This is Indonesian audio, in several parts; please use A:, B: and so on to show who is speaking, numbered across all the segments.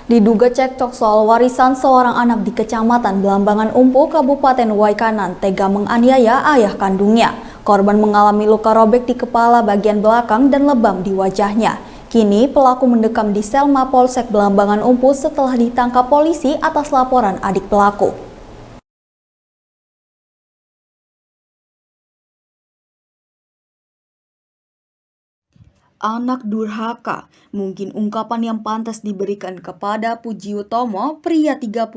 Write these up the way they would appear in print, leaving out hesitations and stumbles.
A: Diduga cekcok soal warisan seorang anak di Kecamatan Blambangan Umpu, Kabupaten Waikanan tega menganiaya ayah kandungnya. Korban mengalami luka robek di kepala bagian belakang dan lebam di wajahnya. Kini pelaku mendekam di sel Mapolsek Blambangan Umpu setelah ditangkap polisi atas laporan adik pelaku. Anak durhaka, mungkin ungkapan yang pantas diberikan kepada Puji Utomo, pria 35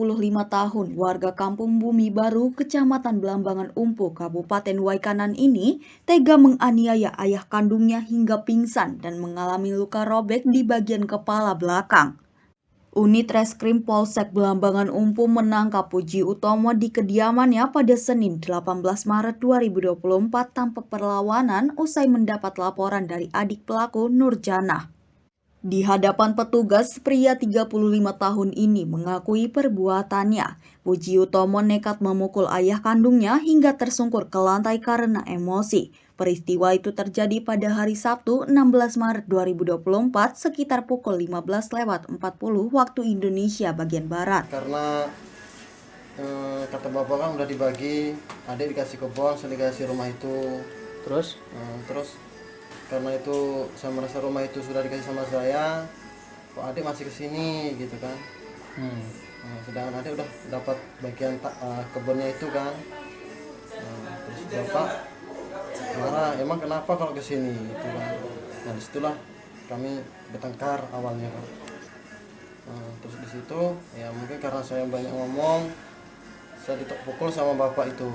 A: tahun, warga Kampung Bumi Baru, Kecamatan Blambangan Umpu, Kabupaten Waikanan ini tega menganiaya ayah kandungnya hingga pingsan dan mengalami luka robek di bagian kepala belakang. Unit Reskrim Polsek Blambangan Umpu menangkap Puji Utomo di kediamannya pada Senin 18 Maret 2024 tanpa perlawanan usai mendapat laporan dari adik pelaku Nurjanah. Di hadapan petugas, pria 35 tahun ini mengakui perbuatannya. Puji Utomo nekat memukul ayah kandungnya hingga tersungkur ke lantai karena emosi. Peristiwa itu terjadi pada hari Sabtu 16 Maret 2024 sekitar pukul 15.40 waktu Indonesia bagian Barat.
B: Karena kata bapak kan udah dibagi, adik dikasih kebun, saya dikasih rumah itu. Terus karena itu saya merasa rumah itu sudah dikasih sama saya, kok adik masih kesini gitu kan. Sedangkan adik udah dapat bagian kebunnya itu kan. Terus bapak marah, emang kenapa kalau kesini gitu kan. Nah disitulah kami bertengkar awalnya kan. Terus di situ ya mungkin karena saya banyak ngomong, saya dipukul sama bapak itu,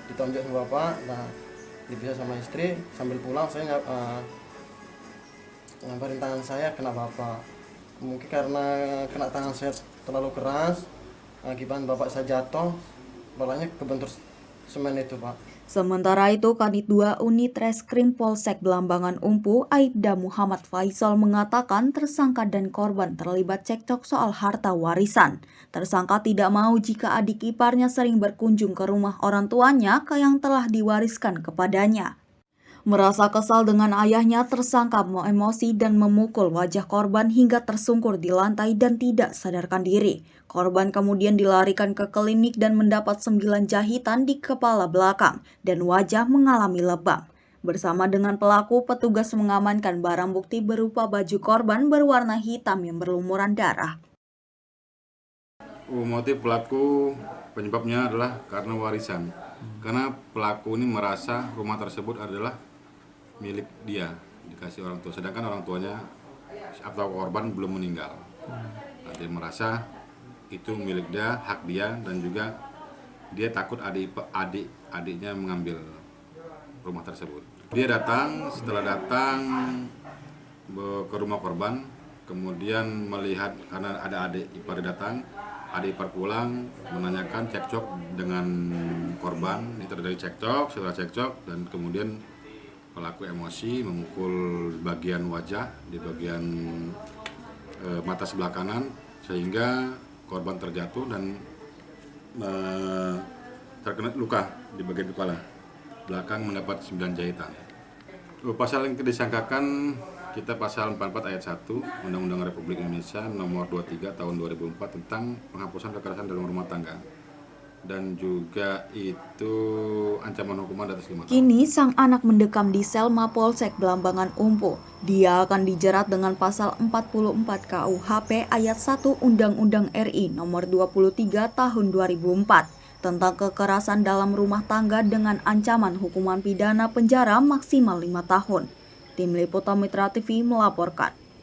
B: ditonjok sama bapak. Nah dipisah sama istri, sambil pulang saya ngabarin tangan saya kena bapak. Mungkin karena kena tangan saya terlalu keras, akibat bapak saya jatuh, balanya kebentur semen itu pak.
A: Sementara itu, Kanit 2 Unit Reskrim Polsek Blambangan Umpu, Aibda Muhammad Faisal mengatakan tersangka dan korban terlibat cekcok soal harta warisan. Tersangka tidak mau jika adik iparnya sering berkunjung ke rumah orang tuanya yang telah diwariskan kepadanya. Merasa kesal dengan ayahnya, tersangka emosi dan memukul wajah korban hingga tersungkur di lantai dan tidak sadarkan diri. Korban kemudian dilarikan ke klinik dan mendapat 9 jahitan di kepala belakang dan wajah mengalami lebam. Bersama dengan pelaku, petugas mengamankan barang bukti berupa baju korban berwarna hitam yang berlumuran darah.
C: Motif pelaku penyebabnya adalah karena warisan. Karena pelaku ini merasa rumah tersebut adalah milik dia, dikasih orang tua, sedangkan orang tuanya atau korban belum meninggal. Dia merasa itu milik dia, hak dia, dan juga dia takut adiknya mengambil rumah tersebut. Dia datang, setelah datang ke rumah korban, kemudian melihat karena ada adik ipar datang, adik ipar pulang menanyakan cekcok dengan korban. Ini terjadi cekcok, setelah cekcok, dan kemudian pelaku emosi memukul bagian wajah di bagian mata sebelah kanan sehingga korban terjatuh dan terkena luka di bagian kepala belakang, mendapat 9 jahitan. Pasal yang disangkakan kita pasal 44 ayat 1 Undang-Undang Republik Indonesia nomor 23 tahun 2004 tentang penghapusan kekerasan dalam rumah tangga. Dan juga itu ancaman hukuman di atas 5 tahun.
A: Kini sang anak mendekam di sel Mapolsek Blambangan Umpu. Dia akan dijerat dengan pasal 44 KUHP ayat 1 Undang-Undang RI nomor 23 tahun 2004 tentang kekerasan dalam rumah tangga dengan ancaman hukuman pidana penjara maksimal 5 tahun. Tim Liputan Mitra TV melaporkan.